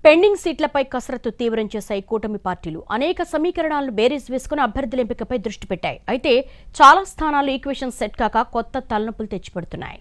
Pending సీట్లపై కసరత్తు తీవ్రం చేశాయి కూటమి పార్టీలు. అనేక సమీకరణాలను బేరీజ్ వేసుకుని అభ్యర్థుల ఎంపికపై దృష్టి పెట్టాయి. అయితే చాలా స్థానాలు ఈక్వేషన్ సెట్ కాక కొత్త తలనొప్పులు తెచ్చిపెడుతున్నాయి.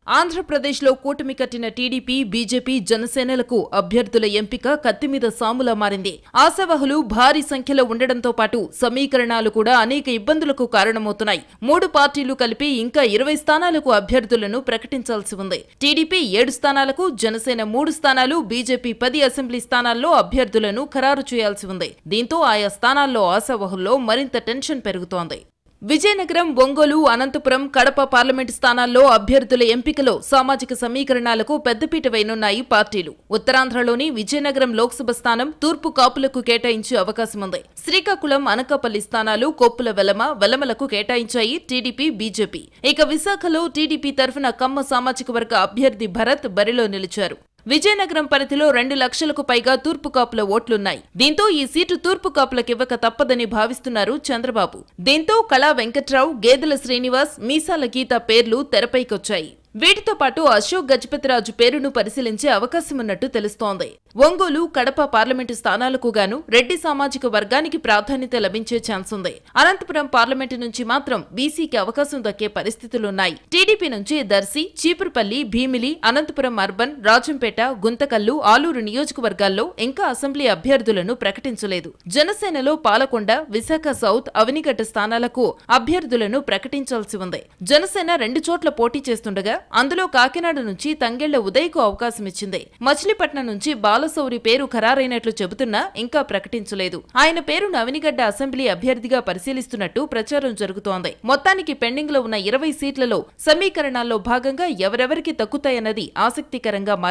ఆంధ్రప్రదేశ్లో కూటమి కట్టిన టీడీపీ, బీజేపీ, జనసేనలకు అభ్యర్థుల ఎంపిక కత్తిమీద సాములా మారింది. ఆశావహులు భారీ సంఖ్యలో ఉండడంతో పాటు సమీకరణాలు కూడా అనేక ఇబ్బందులకు కారణమవుతున్నాయి. 3 పార్టీలు కలిపి ఇంకా 20 స్థానాలకు అభ్యర్థులను ప్రకటించాల్సి ఉంది. టీడీపీ 7 స్థానాలకు, జనసేన 3 స్థానాలు, బీజేపీ 10 అసెంబ్లీ స్థానాల్లో అభ్యర్థులను ఖరారు చేయాల్సి ఉంది. దీంతో ఆయా స్థానాల్లో ఆశావహుల్లో మరింత టెన్షన్ పెరుగుతోంది. విజయనగరం, ఒంగోలు, అనంతపురం, కడప పార్లమెంటు స్థానాల్లో అభ్యర్థుల ఎంపికలో సామాజిక సమీకరణాలకు పెద్దపీట వేయనున్నాయి పార్టీలు. ఉత్తరాంధ్రలోని విజయనగరం లోక్సభ స్థానం తూర్పు కాపులకు కేటాయించే అవకాశముంది. శ్రీకాకుళం, అనకాపల్లి స్థానాలు కొప్పుల వెలమలకు కేటాయించాయి టీడీపీ, బీజేపీ. ఇక విశాఖలో టీడీపీ తరఫున కమ్మ సామాజిక వర్గ అభ్యర్థి భరత్ బరిలో నిలిచారు. విజయనగరం పరిధిలో 2 లక్షలకు పైగా తూర్పు కాపుల ఓట్లున్నాయి. దీంతో ఈ సీటు తూర్పు కాపులకివ్వక తప్పదని భావిస్తున్నారు చంద్రబాబు. దీంతో కళా వెంకట్రావు, గేదెల శ్రీనివాస్, మీసాల గీత పేర్లు తెరపైకొచ్చాయి. వీటితో పాటు అశోక్ గజపతిరాజు పేరును పరిశీలించే అవకాశమున్నట్టు తెలుస్తోంది. ఒంగోలు, కడప పార్లమెంటు స్థానాలకు గాను రెడ్డి సామాజిక వర్గానికి ప్రాధాన్యత లభించే ఛాన్స్ ఉంది. అనంతపురం పార్లమెంటు నుంచి మాత్రం బీసీకి అవకాశం దక్కే పరిస్థితులున్నాయి. టీడీపీ నుంచి దర్శి, చీపురుపల్లి, భీమిలి, అనంతపురం అర్బన్, రాజంపేట, గుంతకల్లు, ఆలూరు నియోజకవర్గాల్లో ఇంకా అసెంబ్లీ అభ్యర్థులను ప్రకటించలేదు. జనసేనలో పాలకొండ, విశాఖ సౌత్, అవనిగడ్డ స్థానాలకు అభ్యర్థులను ప్రకటించాల్సి ఉంది. జనసేన 2 చోట్ల పోటీ చేస్తుండగా అందులో కాకినాడ నుంచి తంగెళ్ల ఉదయ్కు అవకాశమిచ్చింది. మచిలీపట్నం నుంచి బాలశౌరి పేరు ఖరారైనట్లు చెబుతున్నా ఇంకా ప్రకటించలేదు. ఆయన పేరు అవనిగడ్డ అసెంబ్లీ అభ్యర్థిగా పరిశీలిస్తున్నట్టు ప్రచారం జరుగుతోంది. మొత్తానికి పెండింగ్ లో ఉన్న 20 సీట్లలో సమీకరణాల్లో భాగంగా ఎవరెవరికి దక్కుతాయన్నది ఆసక్తికరంగా మారింది.